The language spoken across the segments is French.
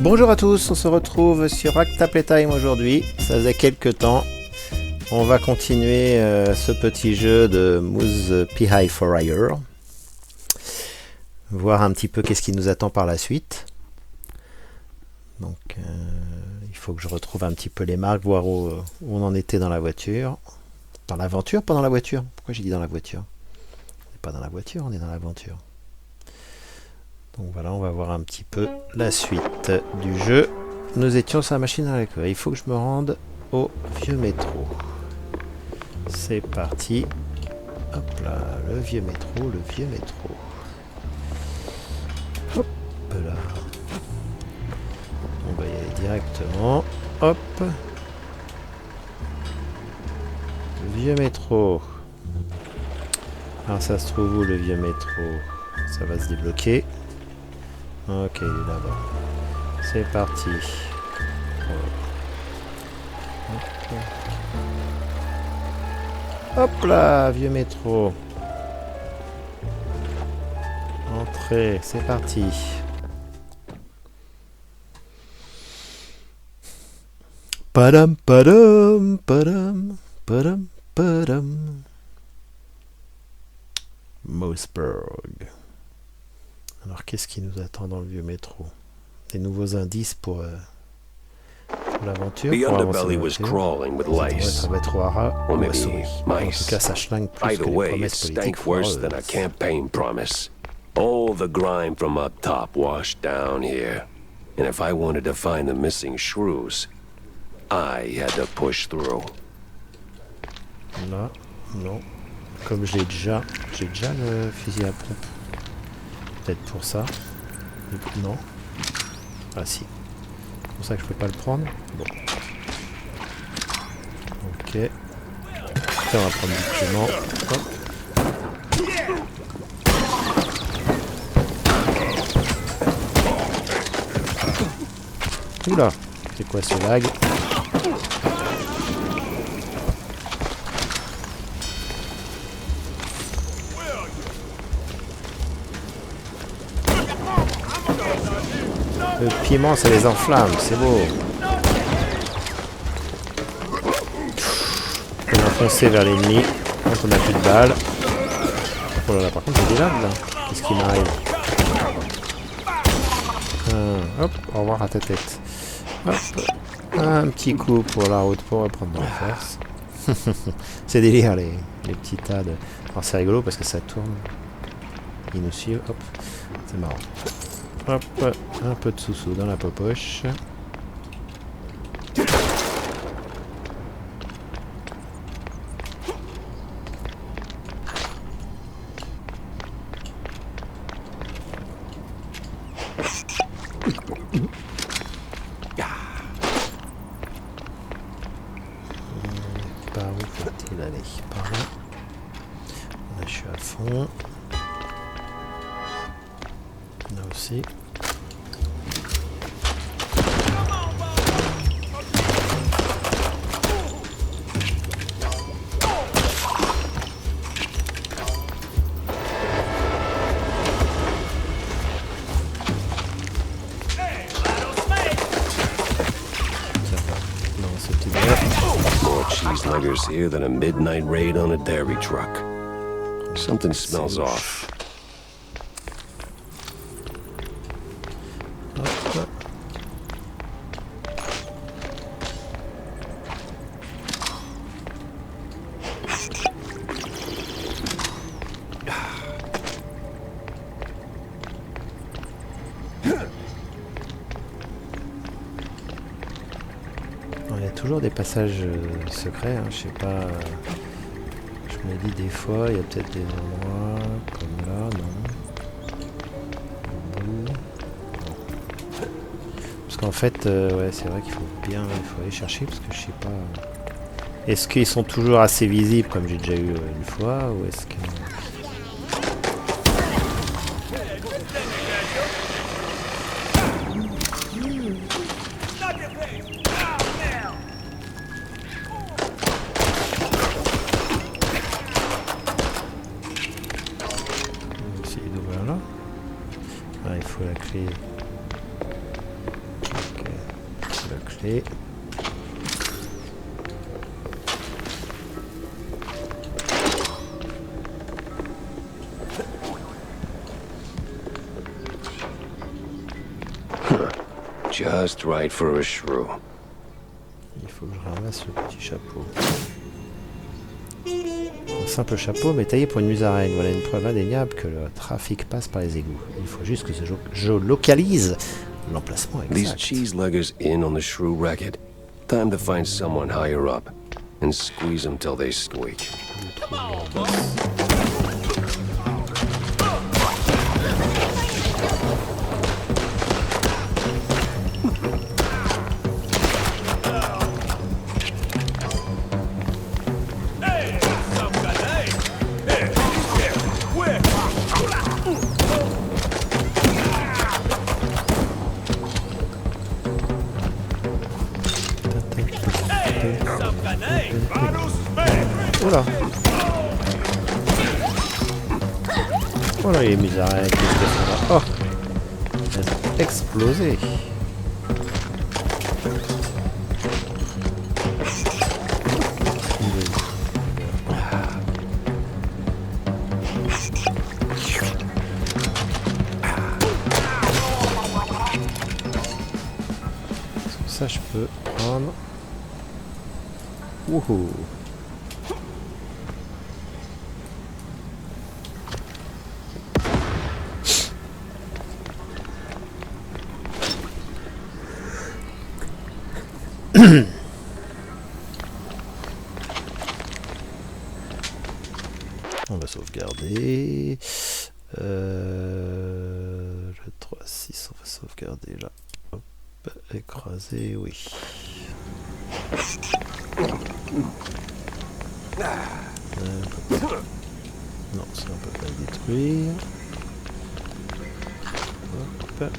Bonjour à tous, on se retrouve sur Acta Playtime aujourd'hui. Ça faisait quelques temps. On va continuer ce petit jeu de Moose Pie for Hire. Voir un petit peu qu'est-ce qui nous attend par la suite. Donc il faut que je retrouve un petit peu les marques, voir où on en était dans la voiture. Dans l'aventure, pas dans la voiture. Pourquoi j'ai dit dans la voiture? On n'est pas dans la voiture, on est dans l'aventure. Donc voilà, on va voir un petit peu la suite du jeu. Nous étions sur la machine à laver. Il faut que je me rende au vieux métro. C'est parti. Hop là, le vieux métro, le vieux métro. Hop là. On va y aller directement. Hop. Le vieux métro. Alors ça se trouve où le vieux métro? Ça va se débloquer. Ok, il est là-bas. C'est parti. Hop là, vieux métro. Entrée, c'est parti. Padam, padam, padam, padam, padam. Moosburg. Alors, qu'est-ce qui nous attend dans le vieux métro? Des nouveaux indices pour l'aventure. The Pour underbelly was crawling with lice. un métro à rat Or ou à maybe souris. En tout mice. cas, ça schlingue plus Either que les way, it promesses politiques stank worse than a foireuses. campaign promise. All the grime from up top washed down here. And if I wanted to find the missing shrews, I had to push through. Là, non. Comme j'ai déjà le fusil à pompe. Peut-être pour ça. Non. Ah si. C'est pour ça que je peux pas le prendre. Bon. Ok. Là, on va prendre du piment. Hop. Oula. C'est quoi ce lag? Le piment, ça les enflamme, c'est beau. On va foncer vers l'ennemi quand on n'a plus de balles. Oh là là, par contre, j'ai des lags là. Qu'est-ce qui m'arrive? Hop, au revoir à ta tête. Hop, un petit coup pour la route pour reprendre de la force. C'est délire les petits tas de. Alors c'est rigolo parce que ça tourne. Ils nous suivent, hop, c'est marrant. Hop, un peu de sous-sous dans la popoche. Par où faut-il aller? Par là. Là, je suis à fond. Là aussi. Non, c'était bien. More cheese luggers here than a midnight raid on a dairy truck. Something smells off. Hop. Il y a toujours des passages secrets, hein, je sais pas. Je me dis des fois, il y a peut-être des endroits comme là, non. Non. Parce qu'en fait, ouais, c'est vrai qu'il faut aller chercher parce que je sais pas. Est-ce qu'ils sont toujours assez visibles comme j'ai déjà eu une fois, ou est-ce que. faut la clé. Allez. Just right for a shrew. Il faut que je ramasse le petit chapeau. Un simple chapeau, mais taillé pour une musaraigne. Voilà une preuve indéniable que le trafic passe par les égouts. Il faut juste que je localise l'emplacement These exact. cheese-leggers in on the shrew racket. Time to find someone higher up and squeeze them till they squeak. Oula. Voilà les musaraignes qui sont là. Oh, elles ont explosé. Ça je peux prendre. Wouhou. On va sauvegarder. Le 3-6, on va sauvegarder là. Hop, écraser, oui. Non, ça on peut pas le détruire. Hop.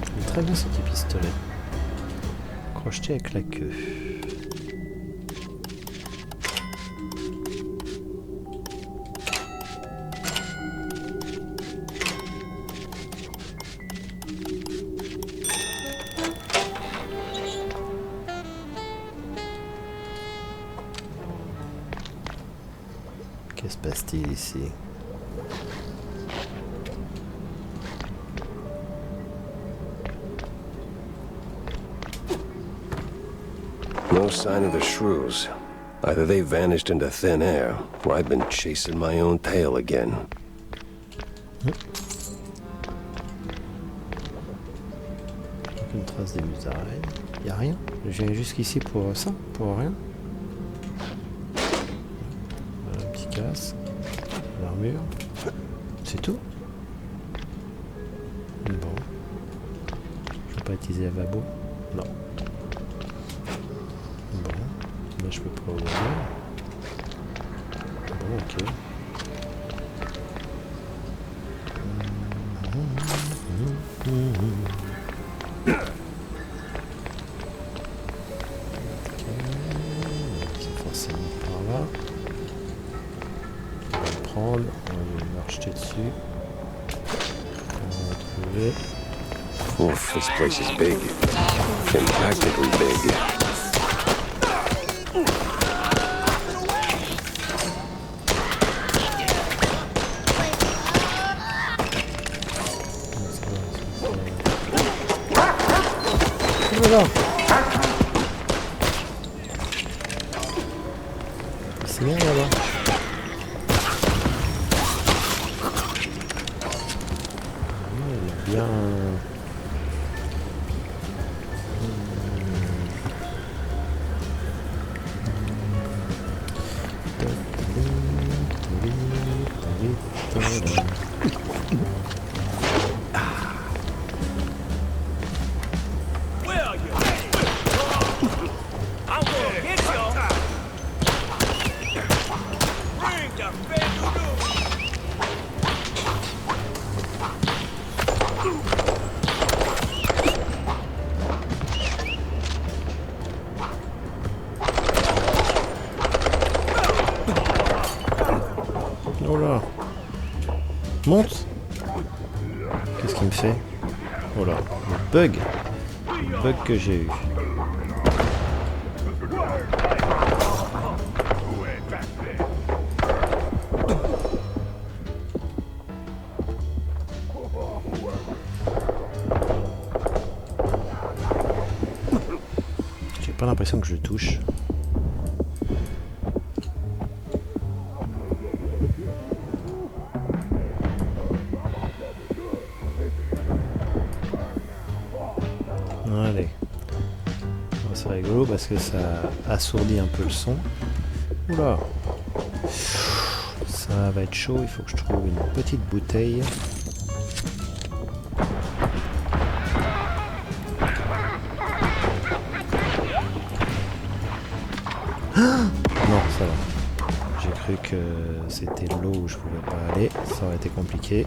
Il est très bien ce petit pistolet. Crocheté avec la queue. Que se passe-t-il ici? No sign of the shrews. Either they vanished into thin air, or I've been chasing my own tail again. Aucune trace des musaraignes. Y a rien. Je viens jusqu'ici pour ça, pour rien. Voilà, un petit casque, l'armure. C'est tout. Bon. Je peux pas utiliser le lavabo. Non. Bon. Là je peux pas ouvrir. Bon, ok. C'est forcément par là. On va le prendre, on va lui marcher dessus. On va retrouver. Oof, this place is big. And practically big. Voilà. C'est bien là-bas. Il est bien. Monte. Qu'est-ce qu'il me fait? Oh là, le bug. Le bug que j'ai eu. J'ai pas l'impression que je le touche. Allez. C'est rigolo parce que ça assourdit un peu le son. Oula. Ça va être chaud, il faut que je trouve une petite bouteille. Non, ça va. J'ai cru que c'était l'eau où je pouvais pas aller. Ça aurait été compliqué.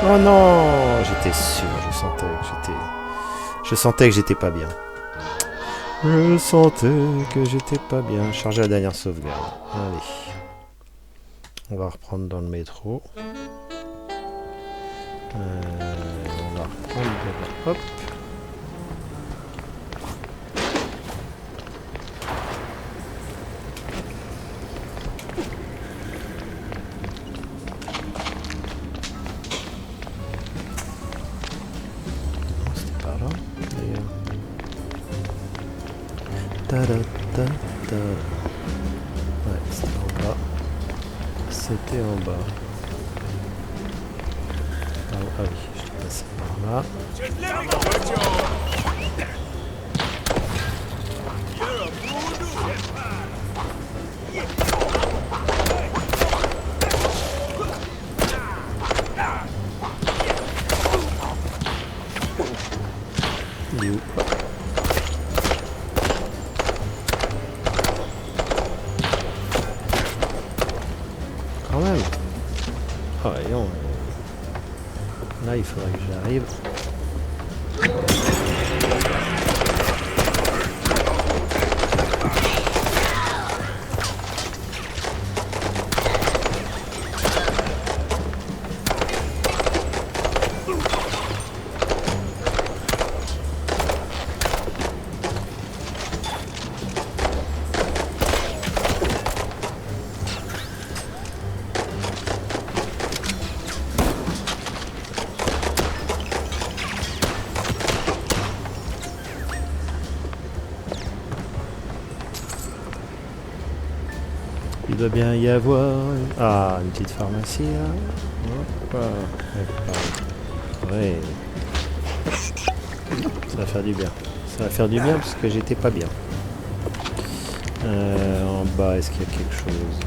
Oh non, j'étais sûr, je sentais que j'étais pas bien. Je sentais que j'étais pas bien. Charger la dernière sauvegarde. Allez. On va reprendre dans le métro. On va reprendre. Hop. Non, c'était par là, d'ailleurs. Ta-da-ta-ta. Ouais, c'était en bas. C'était en bas. Ah oui, je suis passé par là. Il est où? Quand même. Ah voyons. Là, il faudrait que j'arrive. Il doit bien y avoir... Ah, une petite pharmacie là. Hop. Ouais. Ça va faire du bien. Ça va faire du bien parce que j'étais pas bien. En bas, est-ce qu'il y a quelque chose?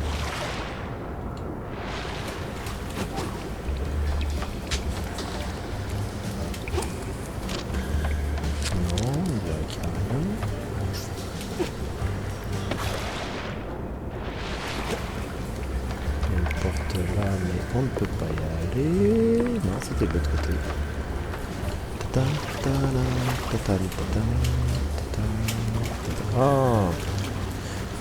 Non, on dirait qu'il n'y a rien. Là, mais on ne peut pas y aller. Non, c'était de l'autre côté. Ah,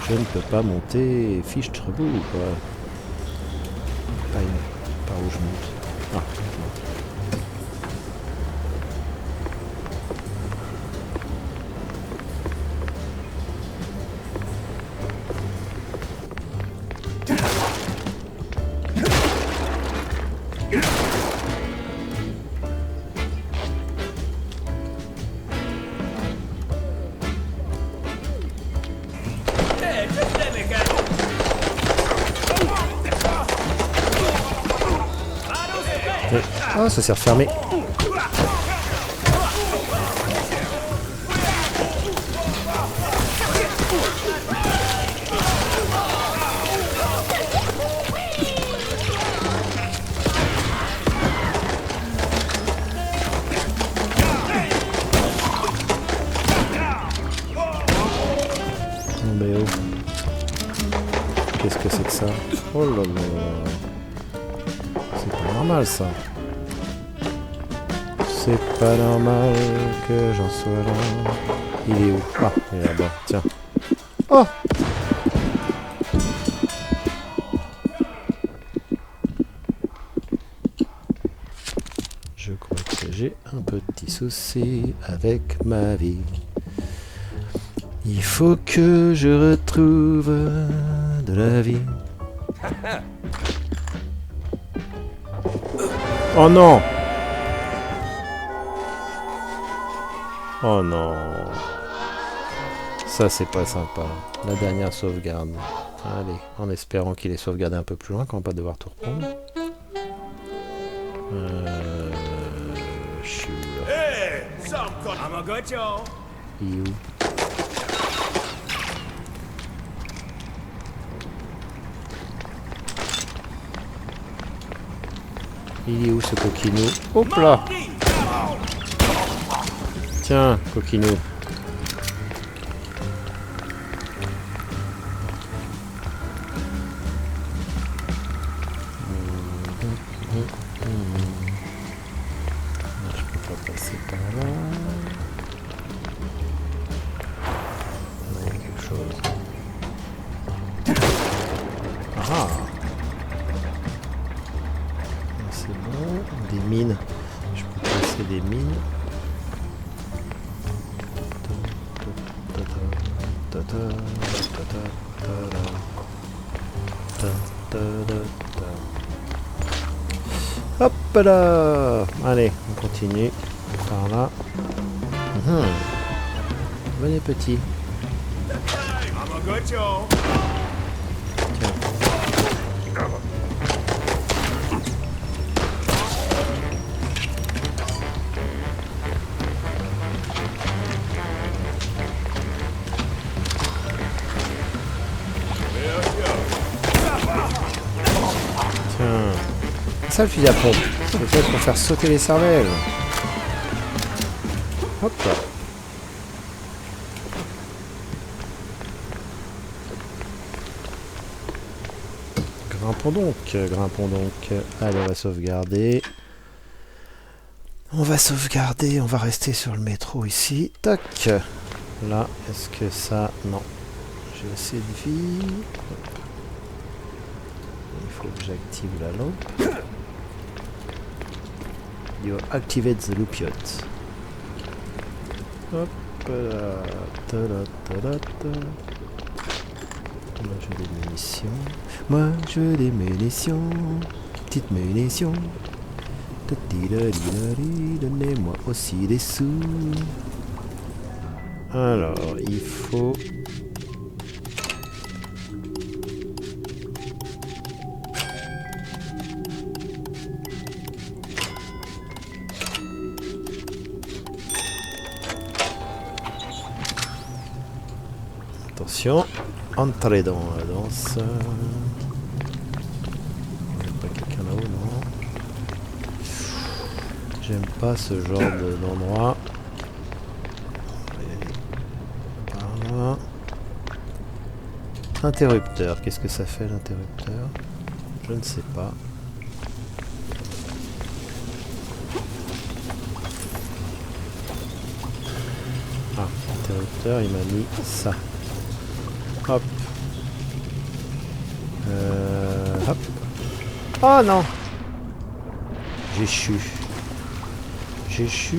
je ne peux pas monter. Fiche trebou, quoi. Par où je monte? Ah, ah, ça s'est refermé. Mais oh. Qu'est-ce que c'est que ça? Oh là là. C'est pas normal ça. C'est pas normal que j'en sois là. Il est où? Ah, il est là-bas, tiens. Oh! Je crois que j'ai un petit souci avec ma vie. Il faut que je retrouve de la vie. Oh non! Oh non! Ça c'est pas sympa. La dernière sauvegarde. Allez, en espérant qu'il est sauvegardé un peu plus loin, qu'on va pas devoir tout reprendre. Je suis où là? Il est où? Il est où ce coquinou? Hop là! Tiens, coquinou. Je peux pas passer par là. Il y a quelque chose. Ah! C'est bon. Des mines. Je peux passer des mines. Hop là! Allez, on continue par là. Venez petit. Tiens. Ça le fusil à pompe. C'est fait pour faire sauter les cervelles. Hop là. Grimpons donc, grimpons donc. Allez, on va sauvegarder. On va sauvegarder, on va rester sur le métro ici. Tac. Là, est-ce que ça... Non. J'ai assez de vie. Il faut que j'active la lampe. You activate the loupiote. Hop là. Moi je veux des munitions. Moi je veux des munitions. Petites munitions. Donnez-moi aussi des sous. Alors, il faut... Attention, entrez dans la danse. Il n'y a pas quelqu'un là-haut, non? J'aime pas ce genre d'endroit. Par là. Interrupteur, qu'est-ce que ça fait l'interrupteur? Je ne sais pas. Ah, l'interrupteur, il m'a mis ça. Hop. Hop. Oh non! J'ai chu. J'ai chu.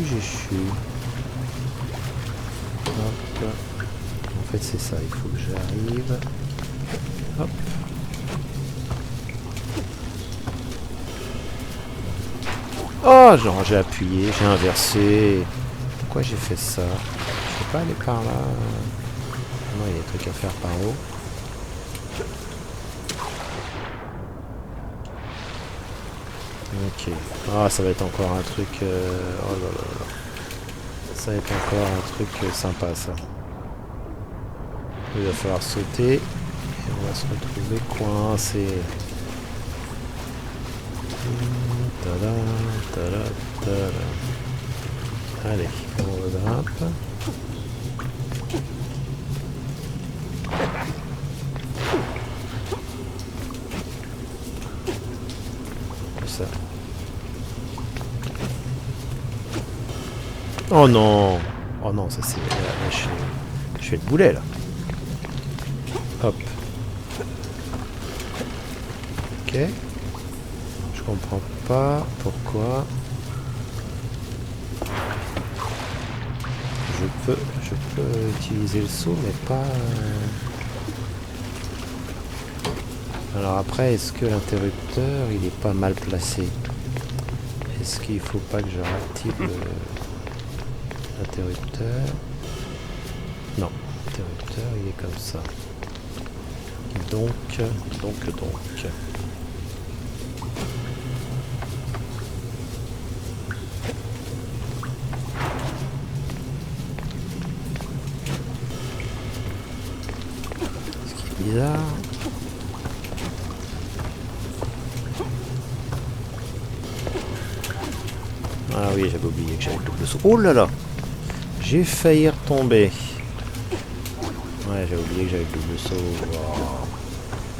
Hop. En fait, c'est ça. Il faut que j'arrive. Hop. Oh, genre, j'ai appuyé, j'ai inversé. Pourquoi j'ai fait ça? Je peux pas aller par là. Non, il y a des trucs à faire par haut. Ok. Ah, ça va être encore un truc... Oh là là là. Ça va être encore un truc sympa, ça. Il va falloir sauter. Et on va se retrouver coincé. Tada, tada, tada. Allez, on grimpe. Ça. Oh non! Oh non, ça c'est... Là, je fais le boulet, là. Hop. Ok. Je comprends pas pourquoi. Je peux utiliser le saut, mais pas... Alors après, est-ce que l'interrupteur, il est pas mal placé? Est-ce qu'il faut pas que je réactive l'interrupteur? Non, l'interrupteur, il est comme ça. Donc... Ce qui est bizarre... Ah oui, j'avais oublié que j'avais le double saut. Oh là là! J'ai failli retomber. Ouais, j'avais oublié que j'avais le double saut. Oh.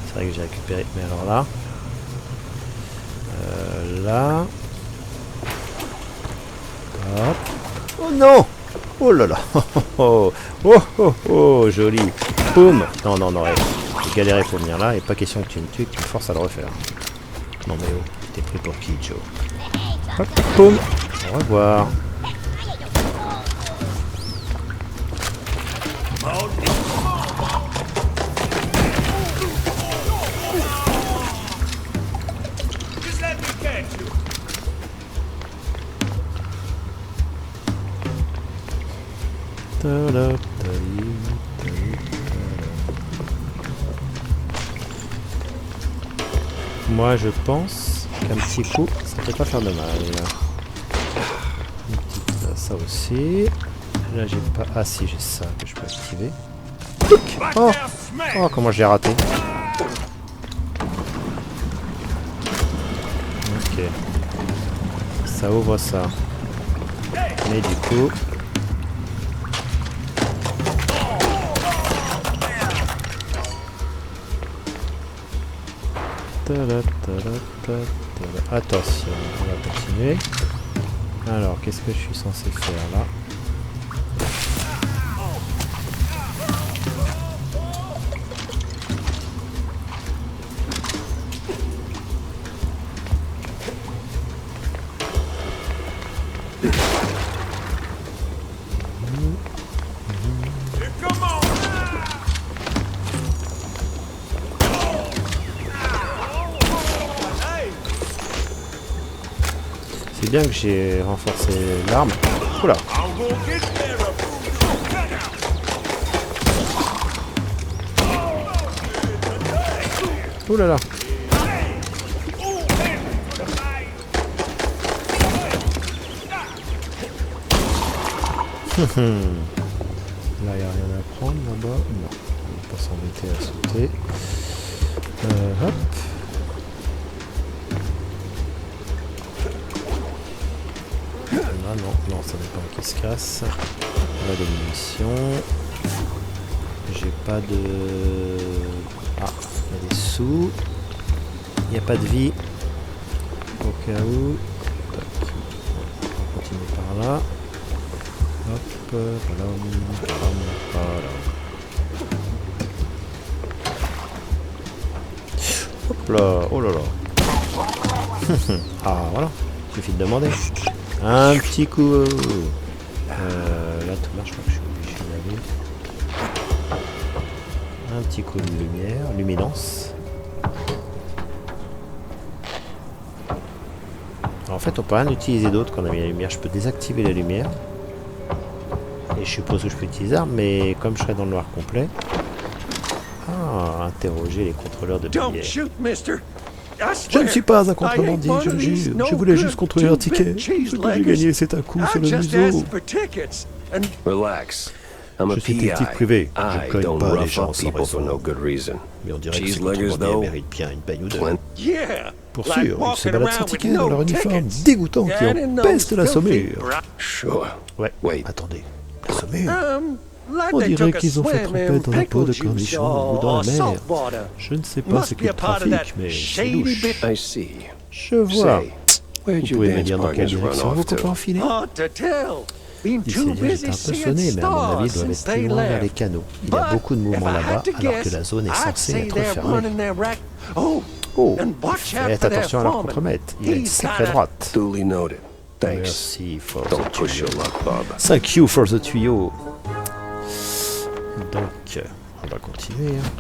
C'est vrai que j'ai récupéré. Mais alors là... là... Hop. Oh non! Oh là là! Oh oh oh oh! Joli! Boum! Non, non, non, ouais. J'ai galéré pour venir là et pas question que tu me tues et que tu me forces à le refaire. Non mais oh, t'es pris pour qui, Joe? Hop, boum! Au revoir. Moi je pense qu'un petit coup ça peut pas faire de mal. Une petite, ça aussi. Là j'ai pas. Ah si, j'ai ça que je peux activer. Oh, oh comment je l'ai raté. Ok. Ça ouvre ça. Mais du coup. Attention, on va continuer. Alors, qu'est-ce que je suis censé faire là? C'est bien que j'ai renforcé l'arme. Oula. Oulala. Là, il n'y a rien à prendre là-bas. Non, on va pas s'embêter à sauter. Hop. Ah non, non, ça dépend qui se casse. On a des munitions. J'ai pas de... Ah, il y a des sous. Il n'y a pas de vie. Au cas où. Tac. On continue par là. Hop, voilà. Hop là, oh là là. Ah voilà, il suffit de demander. Un petit coup. Là tout marche, je crois que je suis obligé d'aller. Un petit coup de lumière, luminance. Alors, en fait, on peut rien utiliser d'autre quand on a mis la lumière. Je peux désactiver la lumière. Et je suppose que je peux utiliser l'arme, mais comme je serai dans le noir complet. Ah, interroger les contrôleurs de billets. Je ne suis pas un contrebandier, je le jure. Je voulais juste contrôler un ticket. Ce que j'ai gagné, c'est un coup sur le museau. Relax. Je suis détective privé. Je cogne pas les gens sans raison. Mais on dirait que ces contrebandiers méritent bien une baigne ou deux. Pour sûr, ils se baladent sans ticket dans leur uniforme dégoûtant qui empeste la saumure. Ouais, attendez. La saumure? On dirait qu'ils ont fait tremper dans la peau de cornichon ou dans la mer. Je ne sais pas ce qu'est le trafic, mais c'est louche. Je vois. Vous pouvez me dire dans quelle direction vos copains ont filé? been Il too s'est dit, j'étais busy un peu seeing sonné, mais à mon avis, ils stars doivent since être plus they loin vers les left. canaux. Il y a beaucoup de mouvements là-bas, alors que la zone est I'd censée say être they're fermée. running their rack. Oh, Oh, and watch out faites for their attention à leur foreman. contremaître. Il a une He's sacrée got a- droite. Duly noted. Thanks. Merci for Don't the push tuyau. your luck, Bob. Thank you for the tuyau. Donc, on va continuer. Hein.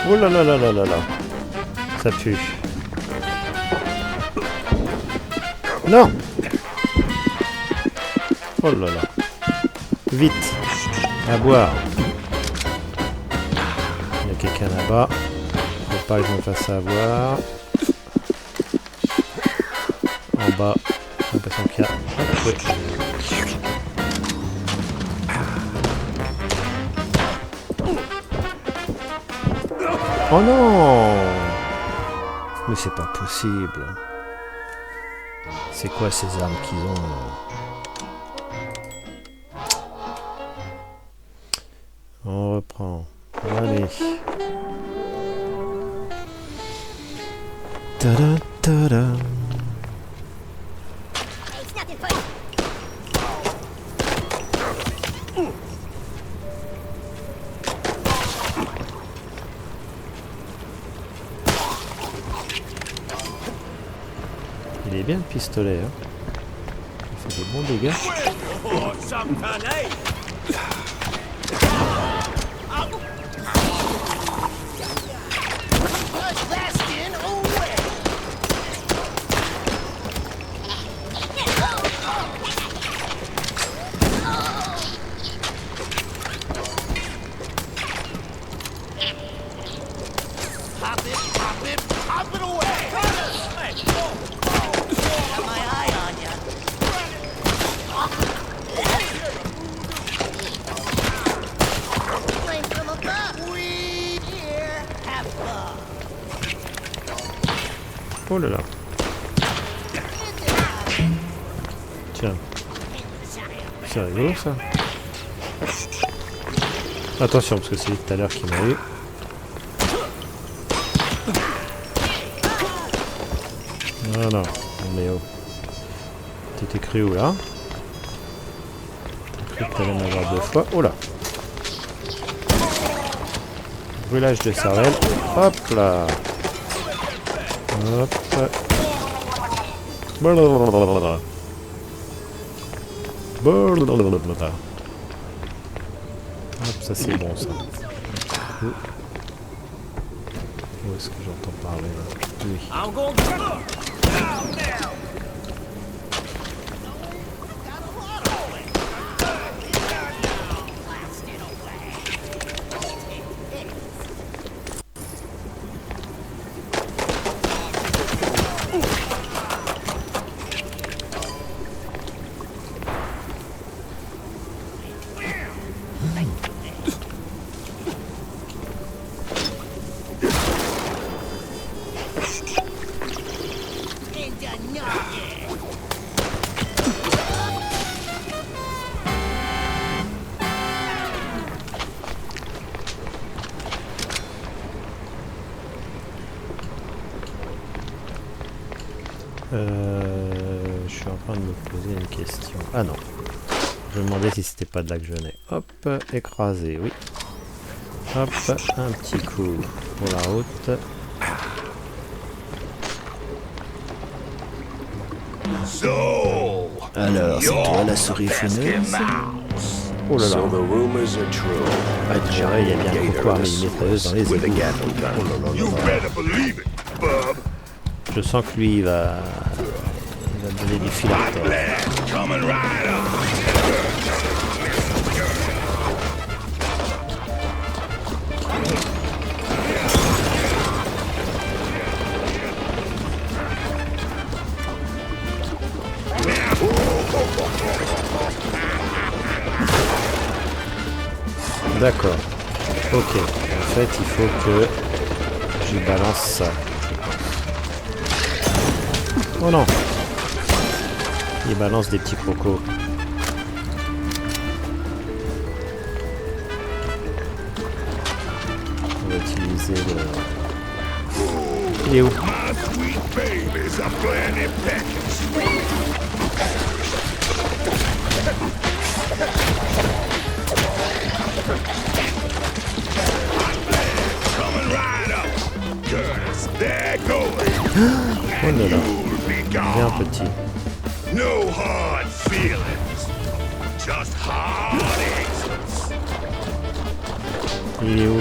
Oh là là là là là là. Ça pue. Non. Oh là là. Vite. À boire. Il y a quelqu'un là-bas. Faut pas que je me fasse avoir. En bas. J'ai l'impression qu'il y a... Ah, ouais. Oh non! Mais c'est pas possible. C'est quoi ces armes qu'ils ont? On reprend. Allez. Ta-da, ta-da. Il est bien le pistolet, hein. Il fait des bons dégâts. Oh là là. Tiens. C'est rigolo ça. Attention parce que c'est lui tout à l'heure qui m'a eu. Voilà. On est où? T'étais cru où là? T'as cru que t'allais m'avoir deux fois. Oh là. Brûlage de cervelle. Hop là. Hop. Blablabla. Blablabla. Hop, ça c'est bon ça. Où est-ce que j'entends parler là? Oui. Je suis en train de me poser une question. Ah non. Je me demandais si c'était pas de là que je venais. Hop, écrasé, oui. Hop, un petit coup pour la route. Alors, c'est toi la souris fumeuse? Oh là là. Ah, tu verrais, il y a bien un couloir mais une mitrailleuse dans les égouts. Oh là là là là. Je sens que lui, il va va me donner du fil à retordre. D'accord. Ok. En fait, il faut que je balance ça. Oh non. Il balance des petits crocos. On va utiliser le... Il est où? Oh là là. Bien petit. No hard feelings, just hard exits. Il est où?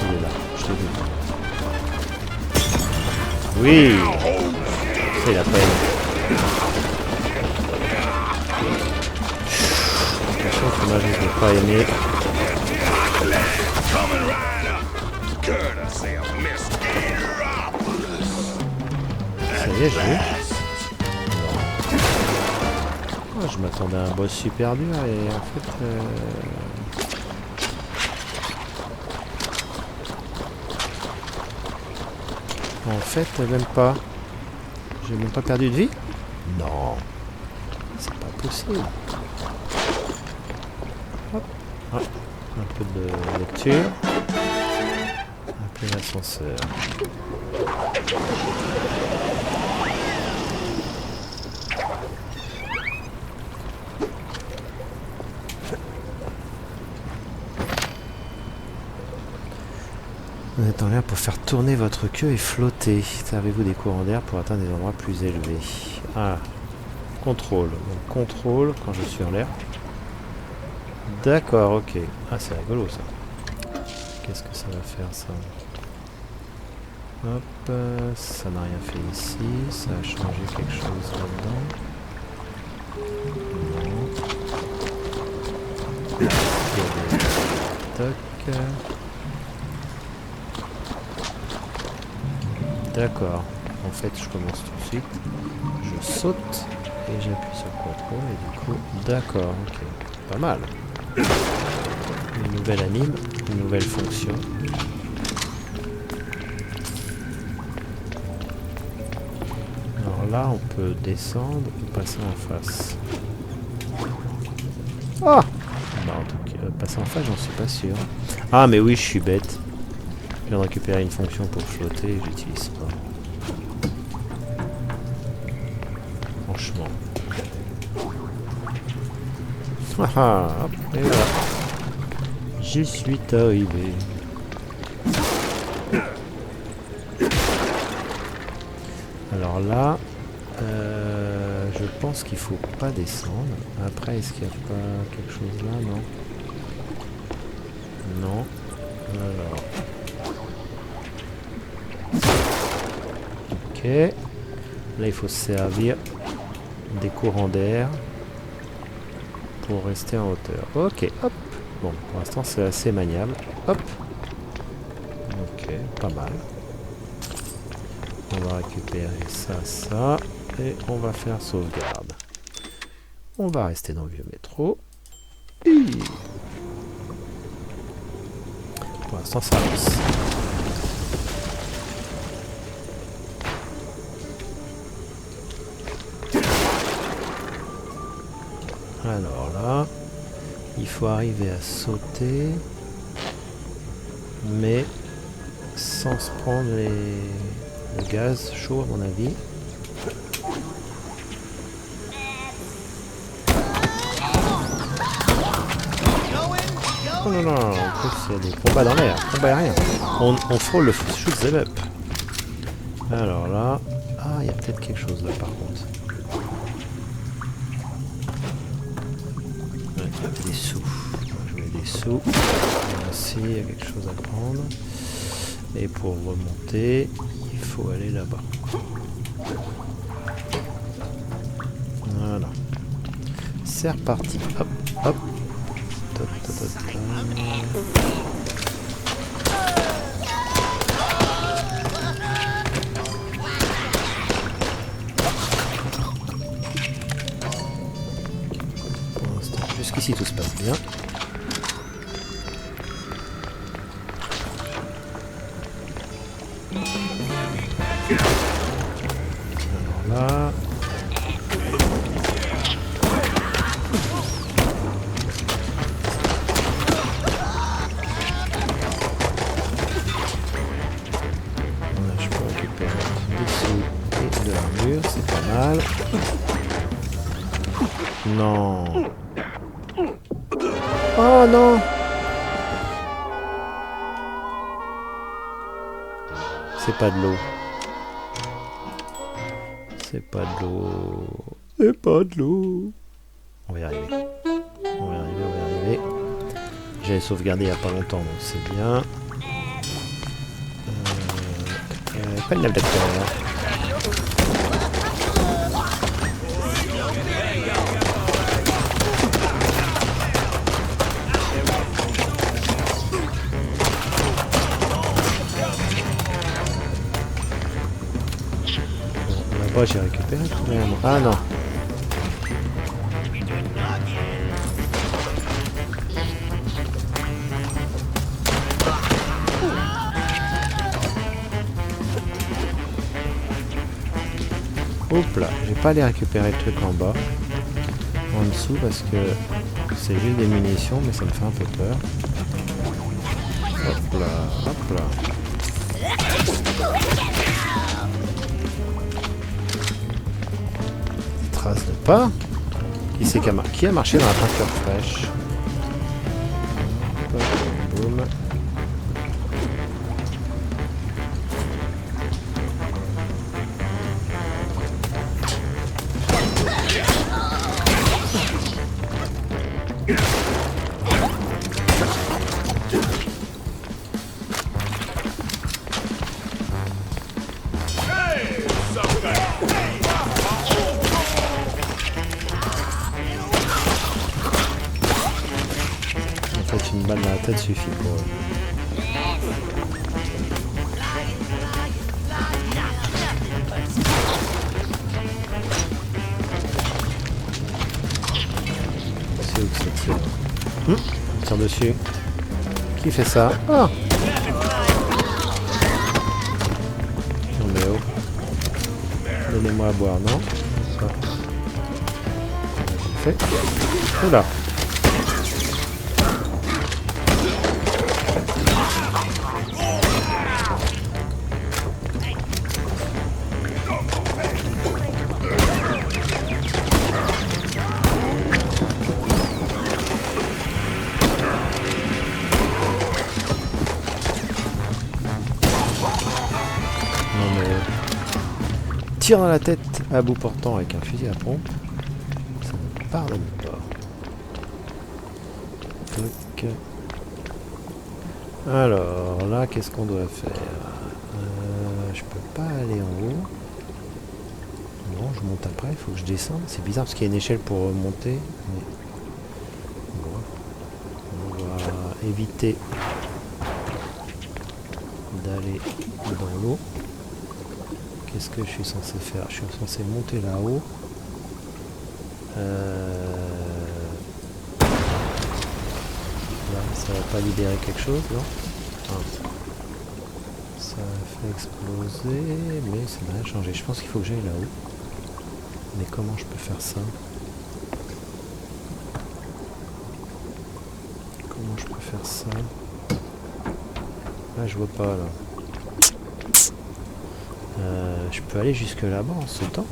Il est là, je l'ai vu. Oui! Ça, il a pas aimé. Attention, que moi je n'ai pas aimé. Ça y est, je l'ai. Oh, je m'attendais à un boss super dur et en fait... même pas. J'ai même pas perdu de vie? Non. C'est pas possible. Hop. Ah, un peu de lecture. Appeler l'ascenseur. Vous êtes en l'air pour faire tourner votre queue et flotter. Servez-vous des courants d'air pour atteindre des endroits plus élevés. Ah, contrôle. Donc contrôle quand je suis en l'air. D'accord, ok. Ah, c'est rigolo ça. Qu'est-ce que ça va faire ça? Hop, ça n'a rien fait ici. Ça a changé quelque chose là-dedans. Non. Toc. D'accord. En fait, je commence tout de suite. Je saute et j'appuie sur contrôle et du coup, d'accord, ok. Pas mal. Une nouvelle anime, une nouvelle fonction. Alors là, on peut descendre ou passer en face. Ah! Bah, en tout cas, passer en face, j'en suis pas sûr. Ah, mais oui, je suis bête. Je viens de récupérer une fonction pour flotter et j'utilise pas. Franchement. Ah, hop, et voilà. J'y suis arrivé. Alors là, je pense qu'il faut pas descendre. Après, est-ce qu'il n'y a pas quelque chose là? Non. Non. Alors. Ok. Là, il faut se servir des courants d'air pour rester en hauteur. Ok, hop. Bon, pour l'instant, c'est assez maniable. Hop. Ok, pas mal. On va récupérer ça, ça. Et on va faire sauvegarde. On va rester dans le vieux métro. Pour l'instant, ça avance. Alors là, il faut arriver à sauter, mais sans se prendre le gaz chaud à mon avis. Oh non, non, en plus il y a des combats dans l'air, combat aérien. On frôle le shoot them up. Alors là, ah il y a peut-être quelque chose là par contre. Des sous. Je mets des sous. Ici, il y a quelque chose à prendre. Et pour remonter, il faut aller là-bas. Voilà. C'est reparti. Hop, hop. Ta, ta, ta, ta. Pour l'instant, jusqu'ici tout se passe bien. Alors là... je peux récupérer des sous et de l'armure, c'est pas mal. Non. Oh non. C'est pas de l'eau. C'est pas de l'eau. C'est pas de l'eau. On va y arriver. On va y arriver, on va y arriver. J'avais sauvegardé il y a pas longtemps, donc c'est bien. Pas de navigateur. Bon, là-bas j'ai récupéré tout le monde. Ah non. Hop là, je vais pas aller récupérer le truc en bas, en dessous, parce que c'est juste des munitions, mais ça me fait un peu peur. Hop là, hop là. Des traces de pas. Qui a marché dans la peinture fraîche? Hop, boum. En fait, une balle dans la tête suffit pour eux. C'est où que ça tire? On tire dessus. Qui fait ça? Ah! Non mais oh. Donnez-moi à boire, non? Ça. Fait. Oula! Tire dans la tête à bout portant avec un fusil à pompe, ça ne pardonne pas. Toc. Alors là, qu'est-ce qu'on doit faire? Je peux pas aller en haut. Non, je monte après, il faut que je descende. C'est bizarre parce qu'il y a une échelle pour monter. Mais... bon. On va éviter d'aller dans l'eau. Qu'est-ce que je suis censé faire? Je suis censé monter là-haut. Là, ça va pas libérer quelque chose, non? Ah. Ça fait exploser, mais ça n'a rien changé. Je pense qu'il faut que j'aille là-haut. Mais comment je peux faire ça? Comment je peux faire ça? Là, je vois pas, là. Je peux aller jusque là-bas en sautant?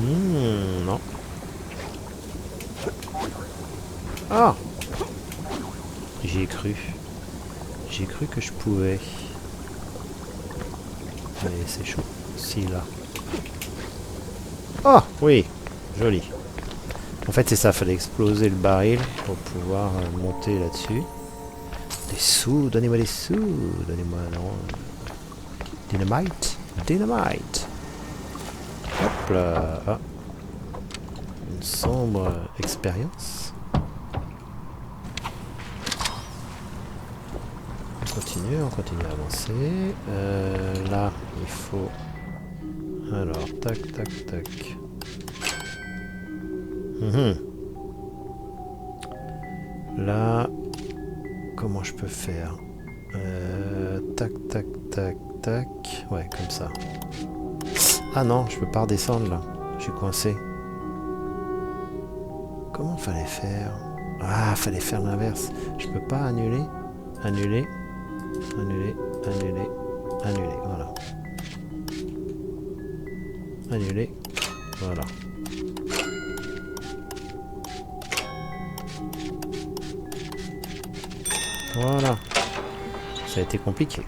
Non. Ah! J'y ai cru. J'ai cru que je pouvais. Mais c'est chaud. Si, là. Ah! Oui! Joli. En fait, c'est ça. Fallait exploser le baril pour pouvoir monter là-dessus. Des sous! Donnez-moi des sous! Donnez-moi... non... Dynamite! Dynamite! Hop. Hop là. Ah. Une sombre expérience. On continue à avancer. Là, il faut... Alors, tac, tac, tac. Là, comment je peux faire? Tac, tac, tac, tac. Ouais, comme ça. Ah non, je peux pas redescendre là. Je suis coincé. Comment fallait faire? Ah, fallait faire l'inverse. Je peux pas annuler. Annuler. Annuler. Annuler. Annuler. Voilà. Annuler. Voilà. Voilà. Ça a été compliqué.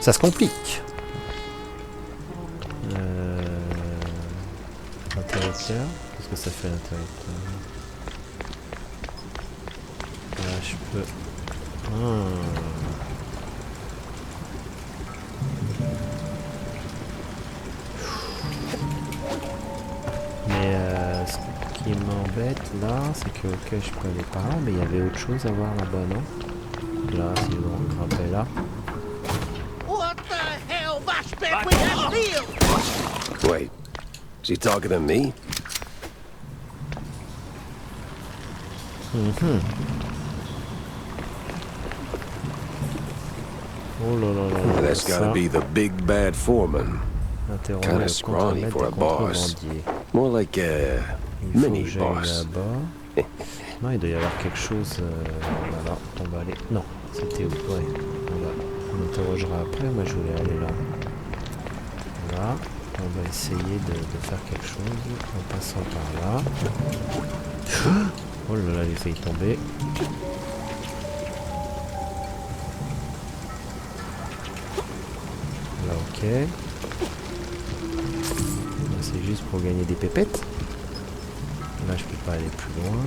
Ça se complique. Interrupteur. Qu'est-ce que ça fait l'interrupteur? Là, je peux... Mais ce qui m'embête là, c'est que ok, je peux aller par là, mais il y avait autre chose à voir là-bas, non? Là, si on grimper là. What the hell, Vashbek, we have field! Wait, is he talking to me? Oh là là là là. That's gotta be the big bad foreman. Interroger Kinda le scrawny contremaître for a des boss. contrebandiers. More like a Il faut mini que j'aille boss. là-bas. Non, il doit y avoir quelque chose. Voilà, on va aller. Non, c'était où? Ouais. On interrogera après. Moi, je voulais aller là. Voilà. On va essayer de faire quelque chose en passant par là. Oh là là, j'ai failli tomber. Là, ok. Là, c'est juste pour gagner des pépettes. Là, je peux pas aller plus loin.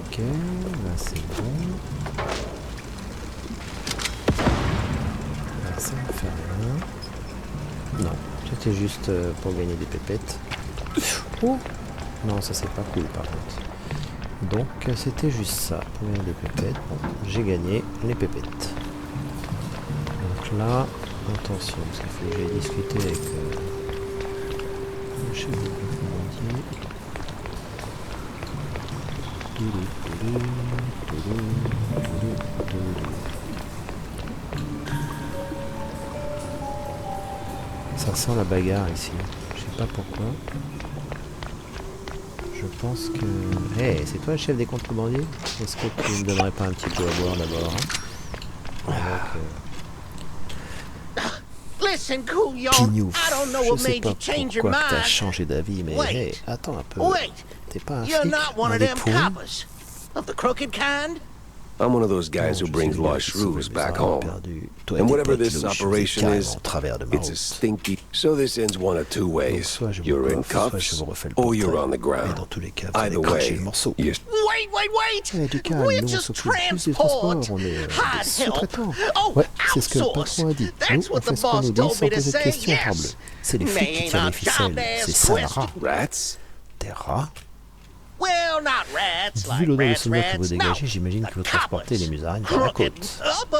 Ok, là c'est bon. Là, ça ne fait rien. Non, c'était juste pour gagner des pépettes. Oh non, ça c'est pas cool par contre. Donc, c'était juste ça, pour gagner des pépettes. Bon, j'ai gagné les pépettes. Donc là, attention, parce qu'il faut que j'aille discuter avec... le chef de contrebandier. Ça sent la bagarre ici. Je sais pas pourquoi. Je pense que... Hey, c'est toi le chef des contrebandiers? Est-ce que tu me donnerais pas un petit peu à boire d'abord, hein? Listen, Couillon, Pignouf, I don't know je what sais made pas you change your pourquoi t'as mind. changé d'avis, mais Wait. hey, attends un peu. Wait, T'es pas un you're flic, not one un of them époux. coppers. Of the crooked kind? I'm one of those guys Non, who je brings sais bien lost qu'il sauve shrews les back armes home. perdues. Toi et And tes whatever potes this louches, vous êtes operation carrément is, en travers de ma it's a route. stinky. So this ends one of two Donc ways. soit je vous You're in coffre, soit je cuffs, vous refais le or you're portrait. on the Et ground. dans tous les cas, vous allez Either cracher way, le morceau. Wait! Eh, du calme, We're nous on just s'occupe plus des transports, transport. on est des Hide help. sous-traitants. Oh, Ouais, c'est ce que le outsource. patron a dit. Nous, That's on what fait the ce qu'on boss nous dit told sans me to poser de say, questions, yes. parbleu. C'est les They flics qui ain't tirent our les ficelles, job ces to sales ask rats. Rats? Des rats? Well, not rats Vu like l'odeur de rats, souvenirs que vous rats. dégagez, No, j'imagine que vous the transportez coppers. les musaraignes par la Crooked. côte. Up.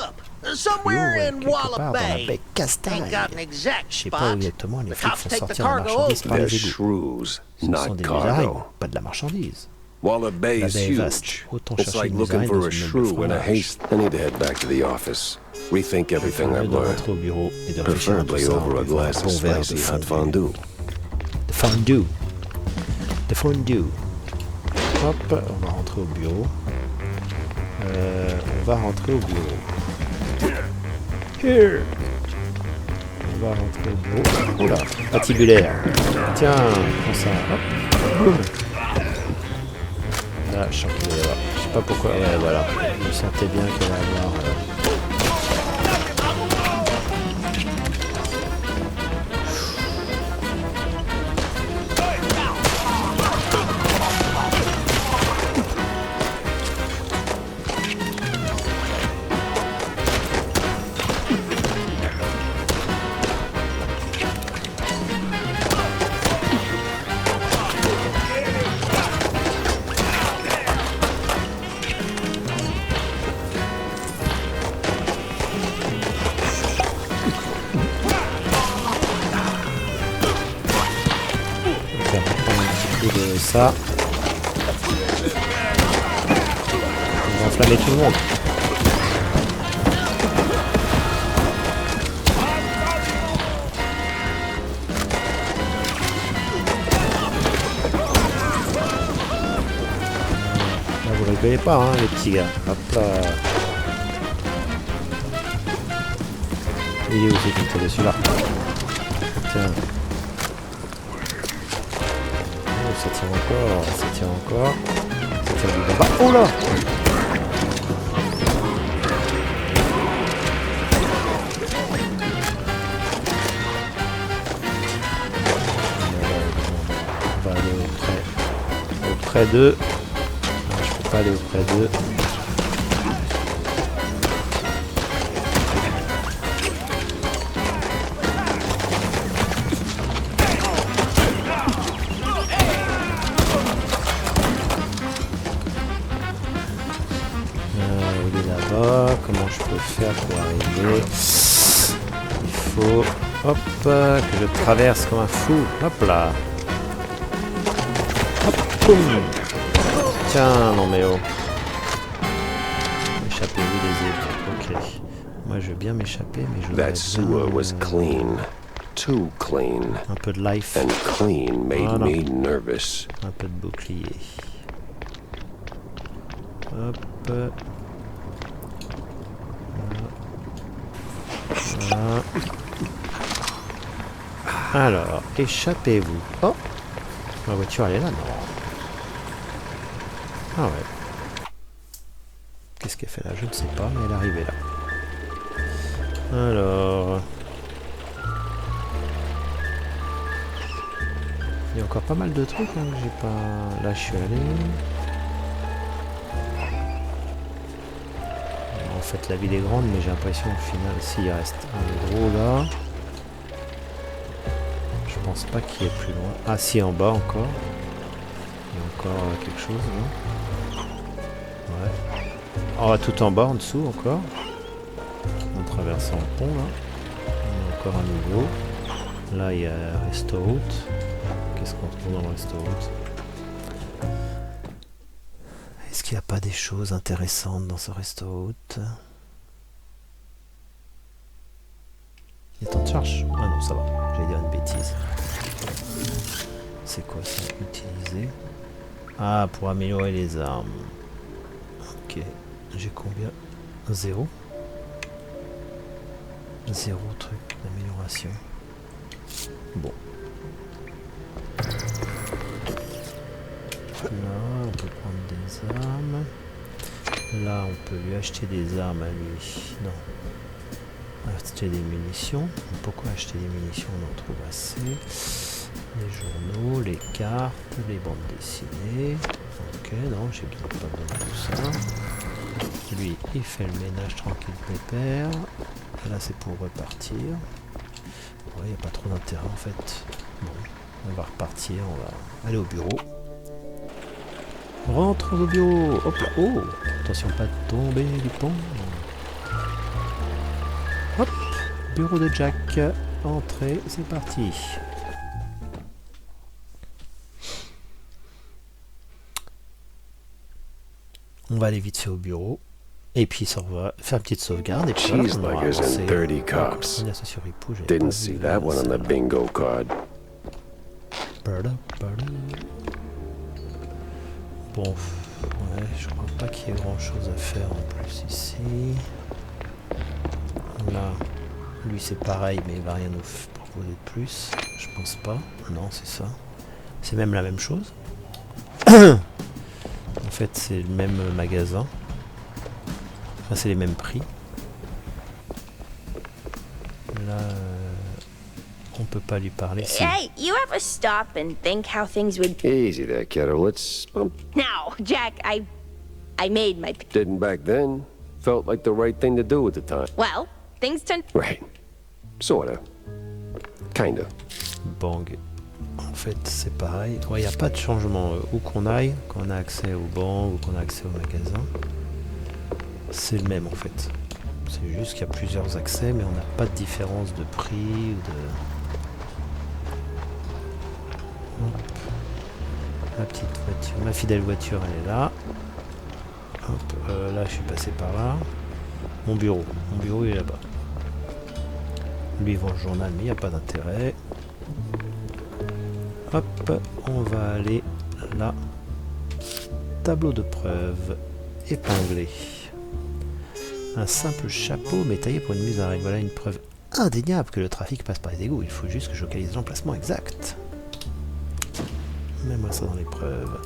Somewhere Ouais, in quelque Wallop part dans la baie Bay. Castagne. Ain't got an exact Je sais pas spot. exactement, les The flics cops font take the sortir la cargo marchandise par They're les égouts. shrews, Ce sont not des musaraignes, cargo. pas de la marchandise. Wallop Bay La is baie est vaste. huge. Autant It's chercher like une looking musaragne for dans a une meuble de shrew in a fromage. haste. I need to head back to the office. Rethink everything Mieux I've de learned. rentrer au bureau et de réfléchir à tout Preferably ça en over a buvant un glass bon of verre de spicy hot fondue. fondue. De fondue. De fondue. Hop, on va rentrer au bureau. On va rentrer au bureau. Here. On va rentrer au bureau. Oula, patibulaire. Tiens, prends ça. Hop. Boum. Là, je sens qu'il va y avoir. Je sais pas pourquoi. Ouais, voilà. Je sentais bien qu'il allait y avoir. ça. On va enflammer tout le monde. Là, vous rigolez pas, hein, les petits gars. Hop là. Il est où c'est qu'il est celui-là? Tiens. Oh, ça tire encore, ça tire encore. Ça tire du bas. Oh là! On va aller auprès d'eux. Ah, je peux pas aller auprès d'eux. Il est là-bas. Comment je peux faire pour arriver? Il faut, hop, que je traverse comme un fou. Hop là. Hop, boum. Tiens, non mais oh. Échappez-vous des épées. Ok. Moi je veux bien m'échapper, mais je That sewer was clean. Too clean. un peu de life. And clean made Voilà. me nervous. Un peu de bouclier. Hop. Voilà. Alors, échappez-vous. Oh, la voiture elle est là, non? Ah ouais. Qu'est-ce qu'elle fait là? Je ne sais pas, mais elle est arrivée là. Alors... Il y a encore pas mal de trucs hein, que j'ai pas... Là je suis allé... En fait la ville est grande mais j'ai l'impression au final s'il reste un gros là. Je pense pas qu'il y ait plus loin. Ah si en bas encore. Il y a encore quelque chose là. Ouais. Oh tout en bas en dessous encore. En traversant le pont là. On a encore un nouveau. Là il y a Restaurant. Qu'est-ce qu'on trouve dans le Restaurant? Est-ce qu'il n'y a pas des choses intéressantes dans ce Restaurant? Il y a tant de charges? Ah non, ça va. J'allais dire une bêtise. C'est quoi ça? Utiliser. Ah, pour améliorer les armes. Ok. J'ai combien? 0. 0 truc d'amélioration. Bon. Là, on peut prendre des armes. Là, on peut lui acheter des armes à lui. Non. Acheter des munitions. Pourquoi acheter des munitions? On en trouve assez. Les journaux, les cartes, les bandes dessinées. Ok, non, j'ai pas besoin de tout ça. Lui, il fait le ménage tranquille, pépère. Là, c'est pour repartir. Ouais, il n'y a pas trop d'intérêt en fait. Bon, on va repartir, on va aller au bureau. Rentre au bureau. Hop là. Oh, attention pas de tomber du pont. Hop, bureau de Jack. Entrée, c'est parti. On va aller vite fait au bureau. Et puis on va faire une petite sauvegarde. Et puis voilà, on aura Cheeseburgers avancé. and 30 cops. Une association Ripou, j'avais Didn't pas see vu, that one on the celle-là. bingo card. Bon, ouais, je crois pas qu'il y ait grand chose à faire en plus ici. Là, lui c'est pareil, mais il va rien nous proposer de plus. Je pense pas. Non, c'est ça. C'est même la même chose. En fait, c'est le même magasin. Enfin, c'est les mêmes prix. Là, on peut pas lui parler. Si. Hey, you ever stop and think how things would... Easy there, kiddo. Let's bump. Now, Jack, I made my... Didn't back then. Felt like the right thing to do at the time. Well, things turned... Right. Sorta. Kinda. Bang. En fait, c'est pareil. Il n'y a pas de changement où qu'on aille, quand on a accès au banc ou qu'on a accès au magasin. C'est le même en fait. C'est juste qu'il y a plusieurs accès, mais on n'a pas de différence de prix ou de... Hop. Ma petite voiture, ma fidèle voiture, elle est là. Hop, là je suis passé par là. Mon bureau il est là-bas. Lui il vend le journal mais il n'y a pas d'intérêt. Hop, on va aller là. Tableau de preuve épinglé. Un simple chapeau mais taillé pour une musaraigne. Voilà une preuve indéniable que le trafic passe par les égouts. Il faut juste que je localise l'emplacement exact. Mets-moi ça dans les preuves.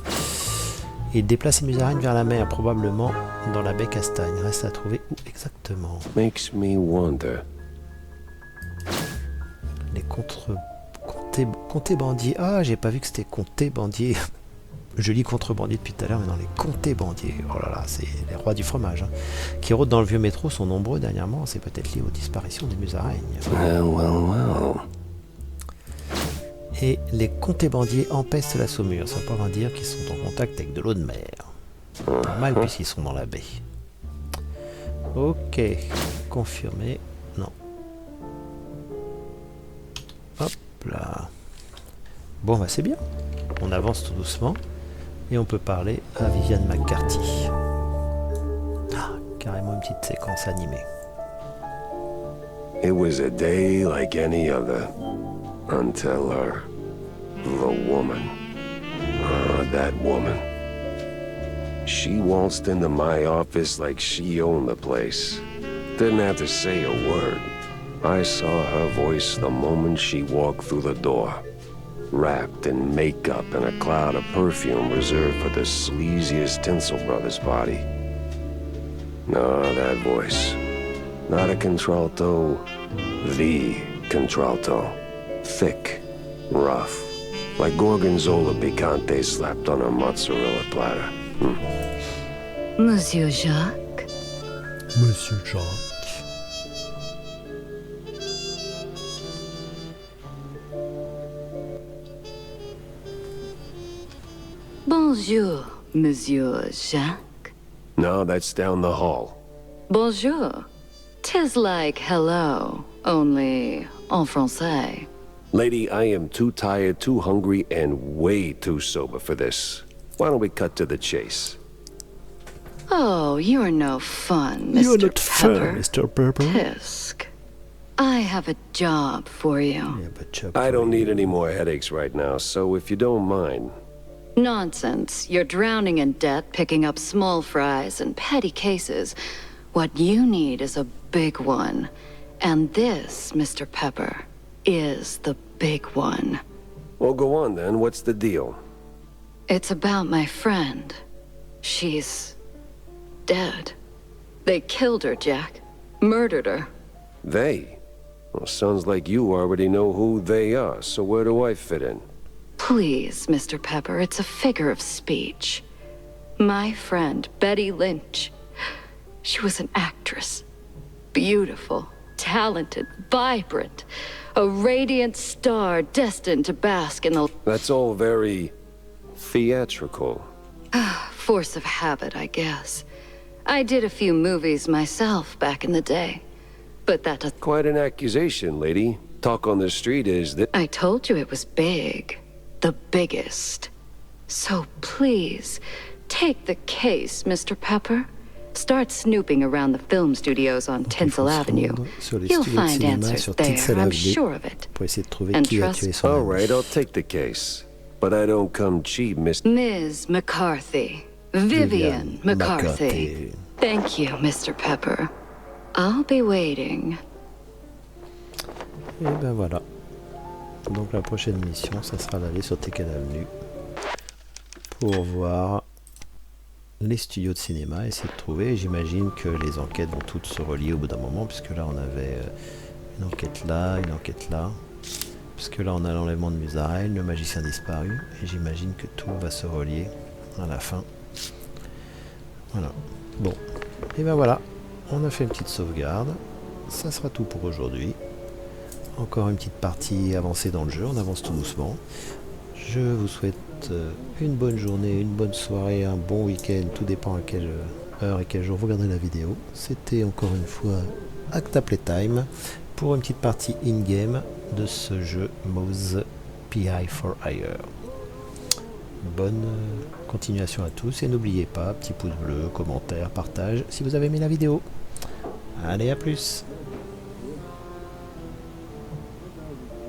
Il déplace une musaraigne vers la mer, probablement dans la baie Castagne. Reste à trouver où exactement. Makes me wonder. Les comtés bandiers. Ah, j'ai pas vu que c'était comtés bandiers. Je lis contrebandier depuis tout à l'heure, mais dans les comtés bandiers. Oh là là, c'est les rois du fromage. Hein. Qui rôdent dans le vieux métro sont nombreux dernièrement. C'est peut-être lié aux disparitions des musaraignes. Well. Et les comtés bandiers empestent la Saumure. Ça veut pas dire qu'ils sont en contact avec de l'eau de mer. Normal puisqu'ils sont dans la baie. Ok, confirmé. Non. Hop là. Bon bah c'est bien. On avance tout doucement. Et on peut parler à Viviane McCarthy. Ah, carrément une petite séquence animée. It was a day like any other. Until her. The woman. That woman. She waltzed into my office like she owned the place. Didn't have to say a word. I saw her voice the moment she walked through the door. Wrapped in makeup and a cloud of perfume reserved for the sleaziest Tinsel Brothers party. No, that voice. Not a contralto. The contralto. Thick. Rough. Like Gorgonzola picante slapped on a mozzarella platter. Monsieur Jacques? Monsieur Jacques. Bonjour, Monsieur Jacques. No, that's down the hall. Bonjour. 'Tis like hello, only en français. Lady, I am too tired, too hungry, and way too sober for this. Why don't we cut to the chase? Oh, you're no fun, Mr. You're not Pepper. fair, Mr. Pepper. Tisk. I have a job for you. Yeah, but Chuck, I don't need any more headaches right now, so if you don't mind. Nonsense. You're drowning in debt, picking up small fries and petty cases. What you need is a big one. And this, Mr. Pepper, is the big one. Well, go on then. What's the deal? It's about my friend. She's dead. They killed her, Jack. Murdered her. They? Well, sounds like you already know who they are, so where do I fit in? Please, Mr. Pepper, it's a figure of speech. My friend, Betty Lynch. She was an actress. Beautiful, talented, vibrant. A radiant star destined to bask in the That's all very theatrical. force of habit, I guess. I did a few movies myself back in the day. But that does... Quite an accusation, lady. Talk on the street is that... I told you it was big. The biggest. So please, take the case, Mr. Pepper. Start snooping around the film studios on Tinsel Avenue. You'll find answers there, I'm sure of it. Pour essayer de trouver And qui a trust- tué son All ami. right, I'll take the case. But I don't come cheap, Miss... Ms. McCarthy. Vivian McCarthy. Thank you, Mr. Pepper. I'll be waiting. Et ben voilà. Donc la prochaine mission, ça sera d'aller sur Tekken Avenue pour voir les studios de cinéma, essayer de trouver. J'imagine que les enquêtes vont toutes se relier au bout d'un moment, puisque là on avait une enquête là, une enquête là. Puisque là on a l'enlèvement de Musarel, le magicien disparu, et j'imagine que tout va se relier à la fin. Voilà. Bon. Et ben voilà. On a fait une petite sauvegarde. Ça sera tout pour aujourd'hui. Encore une petite partie avancée dans le jeu. On avance tout doucement. Je vous souhaite une bonne journée, une bonne soirée, un bon week-end. Tout dépend à quelle heure et quel jour vous regarderez la vidéo. C'était encore une fois Acta Playtime pour une petite partie in-game de ce jeu Moe's PI for Hire. bonne continuation à tous et n'oubliez pas, petit pouce bleu, commentaire, partage si vous avez aimé la vidéo. Allez, à plus!